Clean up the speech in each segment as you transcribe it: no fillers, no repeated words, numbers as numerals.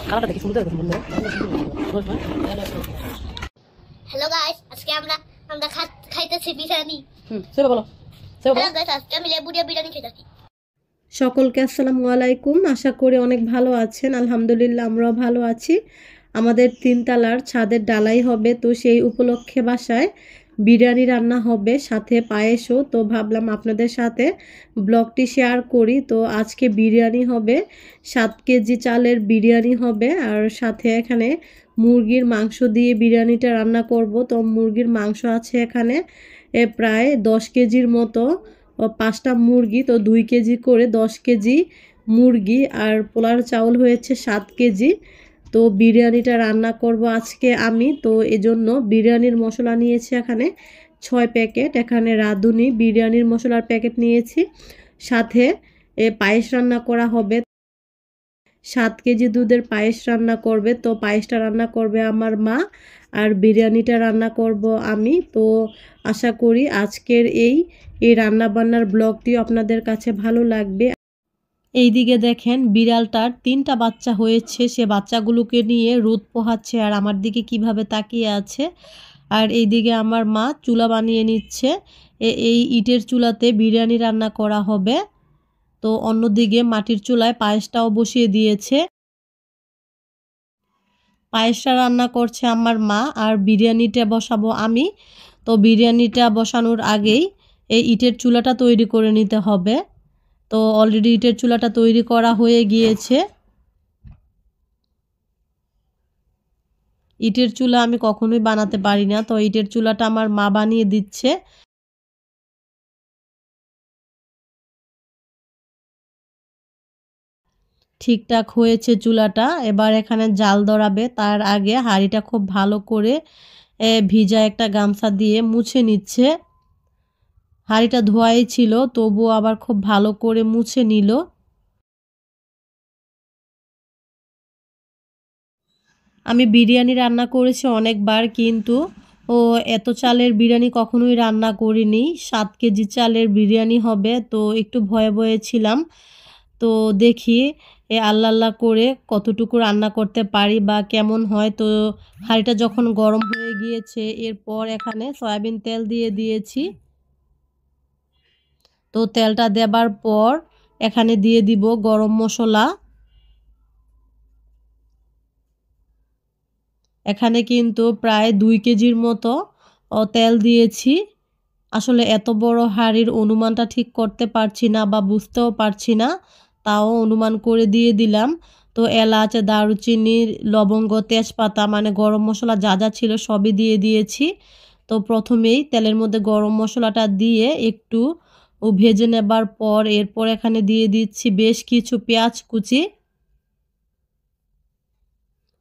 কালারটা দেখি সুন্দর দেখুন বন্ধুরা। হ্যালো গাইস, আজকে আমরা খাইতেছি বিরিয়ানি। সেবা বলো। হ্যালো গাইস, আজকে আমি লেবু দিয়ে বিরিয়ানি খাইতেছি। সকলকে আসসালামু আলাইকুম। আশা করি অনেক ভালো আছেন। আলহামদুলিল্লাহ আমরাও ভালো আছি। আমাদের 3 তলার ছাদের ডালাই হবে, তো সেই উপলক্ষে বাসায় বিরিয়ানি রান্না হবে, সাথে পায়েসও। তো ভাবলাম আপনাদের সাথে ব্লগটি শেয়ার করি। তো আজকে বিরিয়ানি হবে, 7 কেজি চালের বিরিয়ানি হবে, আর সাথে এখানে মুরগির মাংস দিয়ে বিরিয়ানিটা রান্না করব। তো মুরগির মাংস আছে এখানে প্রায় 10 কেজির মতো, 5টা মুরগি, তো 2 কেজি করে 10 কেজি মুরগি, আর পোলার চাউল হয়েছে 7 কেজি। তো বিরিয়ানিটা রান্না করব আজকে আমি। তো এজন্য বিরিয়ানির মশলা নিয়েছি এখানে 6 প্যাকেট, এখানে রাঁধুনি বিরিয়ানির মশলার প্যাকেট নিয়েছি। সাথে পায়েস রান্না করা হবে, 7 কেজি দুধের পায়েস রান্না করবে। তো পায়েসটা রান্না করবে আমার মা, আর বিরিয়ানিটা রান্না করব আমি। তো আশা করি আজকের এই রান্না বান্নার ব্লগটিও আপনাদের কাছে ভালো লাগবে। এইদিকে দেখেন বিড়ালটার 3টা বাচ্চা হয়েছে, সে বাচ্চাগুলোকে নিয়ে রোদ পোহাচ্ছে আর আমার দিকে কিভাবে তাকিয়ে আছে। আর এইদিকে আমার মা চুলা বানিয়ে নিচ্ছে, এই ইটের চুলাতে বিরিয়ানি রান্না করা হবে। তো অন্যদিকে মাটির চুলায় পায়েসটাও বসিয়ে দিয়েছে। পায়েসটা রান্না করছে আমার মা, আর বিরিয়ানিটা বসাবো আমি। তো বিরিয়ানিটা বসানোর আগেই এই ইটের চুলাটা তৈরি করে নিতে হবে। তো অলরেডি ইটের চুলাটা তৈরি করা হয়ে গিয়েছে। ইটের চুলা আমি কখনোই বানাতে পারি না, তো ইটের চুলাটা আমার মা বানিয়ে দিচ্ছে। ঠিকঠাক হয়েছে চুলাটা। এবার এখানে জাল ধরাবে, তার আগে হাঁড়িটা খুব ভালো করে ভিজা একটা গামছা দিয়ে মুছে নিচ্ছে। হাঁড়িটা ধোয়াই ছিল, তবুও আবার খুব ভালো করে মুছে নিল। আমি বিরিয়ানি রান্না করেছি অনেকবার, কিন্তু এত চালের বিরিয়ানি কখনোই রান্না করিনি। 7 কেজি চালের বিরিয়ানি হবে, তো একটু ভয়ে ভয়ে ছিলাম। তো দেখি আল্লাহ আল্লাহ করে কতটুকু রান্না করতে পারি বা কেমন হয়। তো হাঁড়িটা যখন গরম হয়ে গিয়েছে, এরপর এখানে সয়াবিন তেল দিয়ে দিয়েছি। তো তেলটা দেবার পর এখানে দিয়ে দিব গরম মশলা। এখানে কিন্তু প্রায় 2 কেজির মতো তেল দিয়েছি। আসলে এত বড় হাঁড়ির অনুমানটা ঠিক করতে পারছি না বা বুঝতেও পারছি না, তাও অনুমান করে দিয়ে দিলাম। তো এলাচ, দারুচিনি, লবঙ্গ, তেজপাতা, মানে গরম মশলা যা যা ছিল সবই দিয়ে দিয়েছি। তো প্রথমেই তেলের মধ্যে গরম মশলাটা দিয়ে একটু ভেজে নেবার পর এরপর এখানে দিয়ে দিচ্ছি বেশ কিছু পেঁয়াজ কুচি।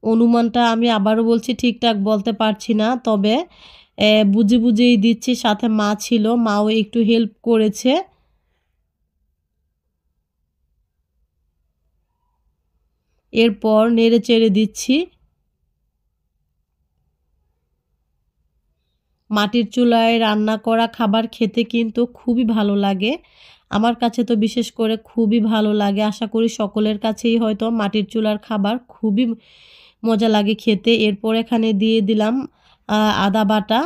অনুমানটা আমি আবারও বলছি ঠিকঠাক বলতে পারছি না, তবে বুঝে বুঝেই দিচ্ছি। সাথে মা ছিল, মাও একটু হেল্প করেছে। এরপর নেড়ে চেড়ে দিচ্ছি। মাটির চুলায় রান্না করা খাবার খেতে কিন্তু খুবই ভালো লাগে। আমার কাছে তো বিশেষ করে খুবই ভালো লাগে। আশা করি সকলের কাছেই হয়তো মাটির চুলার খাবার খুবই মজা লাগে খেতে। এরপর এখানে দিয়ে দিলাম আদা বাটা।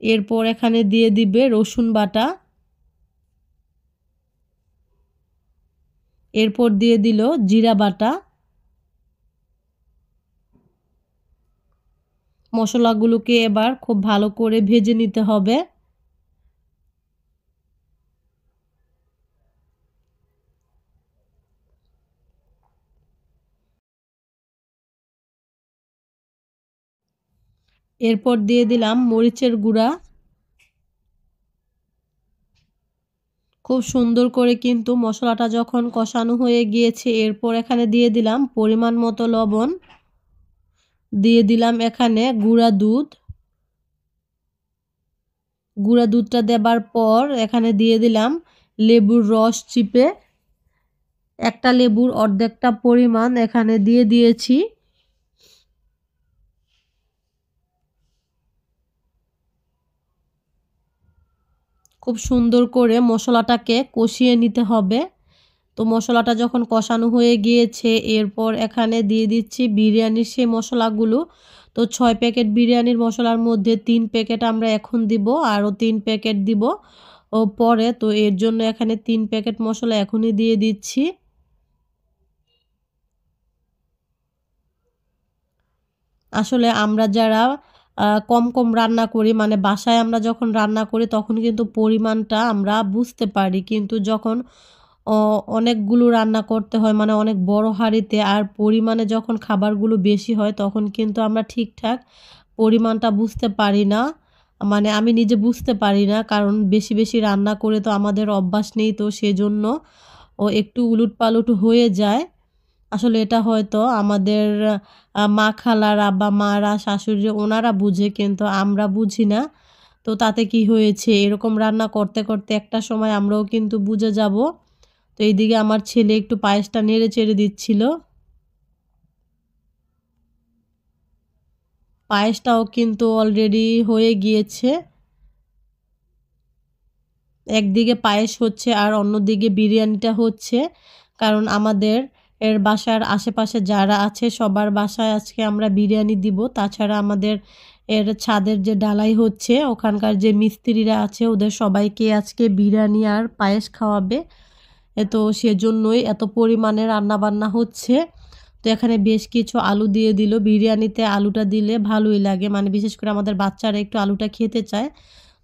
এরপর এখানে দিয়ে দিবে রসুন বাটা। এরপর দিয়ে দিল জিরা বাটা। মশলাগুলোকে এবার খুব ভালো করে ভেজে নিতে হবে। এরপর দিয়ে দিলাম মরিচের গুঁড়া। খুব সুন্দর করে কিন্তু মশলাটা যখন কষানো হয়ে গিয়েছে, এরপর এখানে দিয়ে দিলাম পরিমাণ মতো লবণ। দিয়ে দিলাম এখানে গুঁড়া দুধ। গুঁড়া দুধটা দেবার পর এখানে দিয়ে দিলাম লেবুর রস চিপে। একটা লেবুর অর্ধেকটা পরিমাণ এখানে দিয়ে দিয়েছি। খুব সুন্দর করে মশলাটাকে কষিয়ে নিতে হবে। তো মশলাটা যখন কষানো হয়ে গিয়েছে এরপর এখানে দিয়ে দিচ্ছি বিরিয়ানির সেই মশলাগুলো। তো 6 প্যাকেট বিরিয়ানির মশলার মধ্যে 3 প্যাকেট আমরা এখন দিব, আরও 3 প্যাকেট দিব পরে। তো এর জন্য এখানে 3 প্যাকেট মশলা এখনই দিয়ে দিচ্ছি। আসলে আমরা যারা কম কম রান্না করি, মানে বাসায় আমরা যখন রান্না করি তখন কিন্তু পরিমাণটা আমরা বুঝতে পারি, কিন্তু যখন অনেকগুলো রান্না করতে হয়, মানে অনেক বড় হাঁড়িতে, আর পরিমাণে যখন খাবারগুলো বেশি হয় তখন কিন্তু আমরা ঠিকঠাক পরিমাণটা বুঝতে পারি না। মানে আমি নিজে বুঝতে পারি না, কারণ বেশি বেশি রান্না করে তো আমাদের অভ্যাস নেই, তো সেজন্য একটু উলটপালট হয়ে যায়। আসলে এটা হয়তো আমাদের মা খালারা বা মারা শাশুড়ি ওনারা বুঝে, কিন্তু আমরা বুঝি না। তো তাতে কি হয়েছে, এরকম রান্না করতে করতে একটা সময় আমরাও কিন্তু বুঝে যাব। তো এইদিকে আমার ছেলে একটু পায়েসটা নেড়ে চেড়ে দিচ্ছিল। পায়েসটাও কিন্তু অলরেডি হয়ে গিয়েছে। একদিকে পায়েস হচ্ছে আর অন্যদিকে বিরিয়ানিটা হচ্ছে, কারণ আমাদের বাসার আশেপাশে যারা আছে সবার বাসায় আজকে আমরা বিরিয়ানি দিব। তাছাড়া আমাদের ছাদের যে ডালাই হচ্ছে ওখানকার যে মিস্ত্রিরা আছে ওদের সবাইকে আজকে বিরিয়ানি আর পায়েস খাওয়াবে। তো সেজন্যই এত পরিমাণে রান্নাবান্না হচ্ছে। তো এখানে বেশ কিছু আলু দিয়ে দিল। বিরিয়ানিতে আলুটা দিলে ভালোই লাগে, মানে বিশেষ করে আমাদের বাচ্চারা একটু আলুটা খেতে চায়।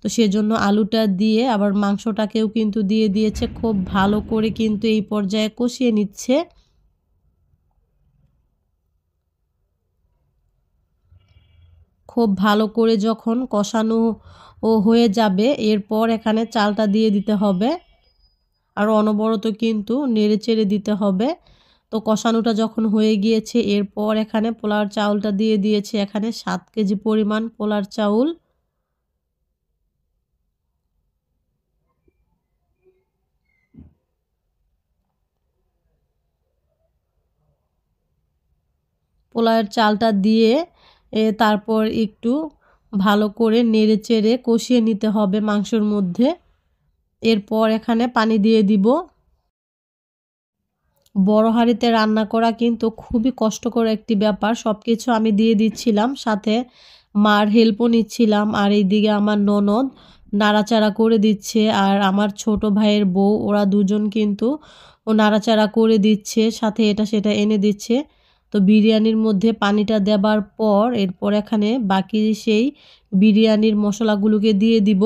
তো সেজন্য আলুটা দিয়ে আবার মাংসটাকেও কিন্তু দিয়ে দিয়েছে। খুব ভালো করে কিন্তু এই পর্যায়ে কষিয়ে নিচ্ছে। খুব ভালো করে যখন কষানো হয়ে যাবে এরপর এখানে চালটা দিয়ে দিতে হবে, আর অনবরত কিন্তু নেড়েচেড়ে দিতে হবে। তো কষানোটা যখন হয়ে গিয়েছে এরপর এখানে পোলার চাউলটা দিয়ে দিয়েছে, এখানে 7 কেজি পরিমাণ পোলার চাউল। পোলাওয়ের চালটা দিয়ে তারপর একটু ভালো করে নেড়েচেড়ে কষিয়ে নিতে হবে মাংসর মধ্যে। এরপর এখানে পানি দিয়ে দিব। বড় হাঁড়িতে রান্না করা কিন্তু খুবই কষ্টকর একটি ব্যাপার। সব কিছু আমি দিয়ে দিচ্ছিলাম, সাথে মার হেল্পও নিচ্ছিলাম, আর এইদিকে আমার ননদ নাড়াচাড়া করে দিচ্ছে, আর আমার ছোট ভাইয়ের বউ ওরা দুজন কিন্তু নাড়াচাড়া করে দিচ্ছে, সাথে এটা সেটা এনে দিচ্ছে। তো বিরিয়ানির মধ্যে পানিটা দেবার পর এরপর এখানে বাকি সেই বিরিয়ানির মশলাগুলোকে দিয়ে দিব।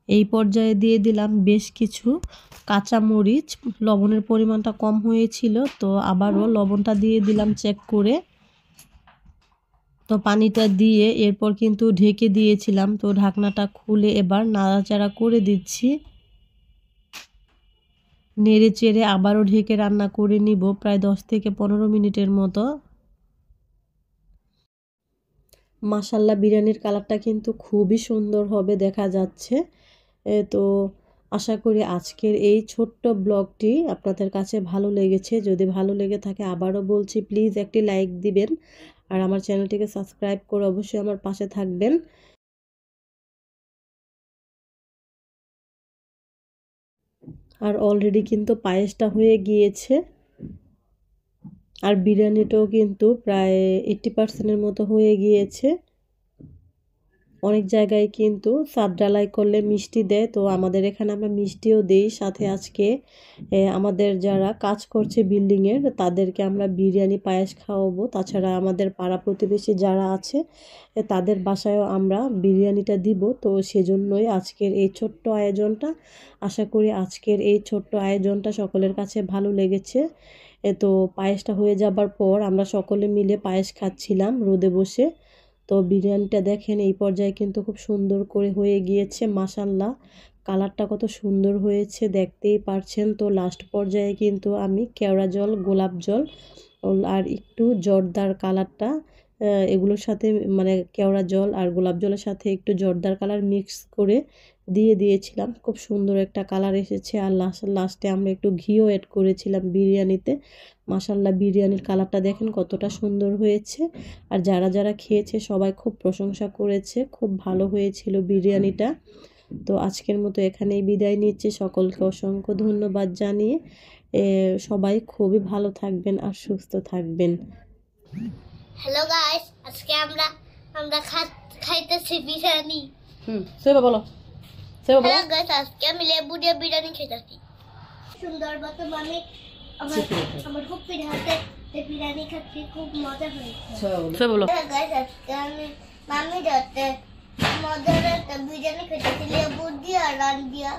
এই পর্যায়ে দিয়ে দিলাম বেশ কিছু কাঁচা মরিচ। লবণের পরিমাণটা কম হয়েছিল, তো আবারও লবণটা দিয়ে দিলাম চেক করে। তো পানিটা দিয়ে এরপর কিন্তু ঢেকে দিয়েছিলাম, তো ঢাকনাটা খুলে এবার নাড়াচাড়া করে দিচ্ছি। নেড়ে চেড়ে আবারও ঢেকে রান্না করে নিব প্রায় 10 থেকে 15 মিনিটের মতো। মাশাল্লাহ বিরিয়ানির কালারটা কিন্তু খুবই সুন্দর হবে দেখা যাচ্ছে। তো আশা করি আজকের এই ছোট্ট ব্লগটি আপনাদের কাছে ভালো লেগেছে। যদি ভালো লেগে থাকে আবারও বলছি প্লিজ একটি লাইক দিবেন, আর আমার চ্যানেলটিকে সাবস্ক্রাইব করে অবশ্যই আমার পাশে থাকবেন। আর অলরেডি কিন্তু পায়েসটা হয়ে গিয়েছে, আর বিরিয়ানিটাও কিন্তু প্রায় 80% মতো হয়ে গিয়েছে। অনেক জায়গায় কিন্তু সাত ডালাই করলে মিষ্টি দেয়, তো আমাদের এখানে আমরা মিষ্টিও দেই। সাথে আজকে আমাদের যারা কাজ করছে বিল্ডিংয়ের তাদেরকে আমরা বিরিয়ানি পায়েস খাওয়াবো। তাছাড়া আমাদের পাড়া প্রতিবেশী যারা আছে তাদের বাসায়ও আমরা বিরিয়ানিটা দিব। তো সেজন্যই আজকের এই ছোট্ট আয়োজনটা। আশা করি আজকের এই ছোট্ট আয়োজনটা সকলের কাছে ভালো লেগেছে। তো পায়েসটা হয়ে যাবার পর আমরা সকলে মিলে পায়েস খাচ্ছিলাম রোদে বসে। তো বিরিয়ানিটা দেখেন এই পর্যায়ে কিন্তু খুব সুন্দর করে হয়ে গিয়েছে। মাশাল্লাহ কালারটা কত সুন্দর হয়েছে দেখতেই পারছেন। তো লাস্ট পর্যায়ে কিন্তু আমি কেওড়া জল, গোলাপ জল আর একটু জর্দার কালারটা এগুলোর সাথে মানে কেওড়া জল আর গোলাপ জলের সাথে একটু জর্দার কালার মিক্স করে দিয়ে দিয়েছিলাম। খুব সুন্দর একটা কালার এসেছে। আর লাস্টে আমরা একটু ঘিও অ্যাড করেছিলাম বিরিয়ানিতে। মাশাল্লাহ বিরিয়ানির কালারটা দেখেন কতটা সুন্দর হয়েছে। আর যারা যারা খেয়েছে সবাই খুব প্রশংসা করেছে, খুব ভালো হয়েছিল বিরিয়ানিটা। তো আজকের মতো এখানেই বিদায় নিচ্ছি। সকলকে অসংখ্য ধন্যবাদ জানিয়ে সবাই খুবই ভালো থাকবেন আর সুস্থ থাকবেন। হ্যালো গাইস, আজকে আমরা খাইতেছি বিরিয়ানি। সেবা বলো, সেবা বলো। হ্যালো গাইস, আজকে আমি লেবু দিয়ে বিরিয়ানি খাইতেছি। সুন্দর বর্তমানে আমার হুপির হাতে বিরিয়ানি খাচ্ছি, খুব মজা হয়েছে। সেবা বলো। হ্যালো গাইস, আজকে আমি মামি রাতে মজার একটা বিরিয়ানি খাইতেছি লেবু দিয়ে আর রান দিয়া।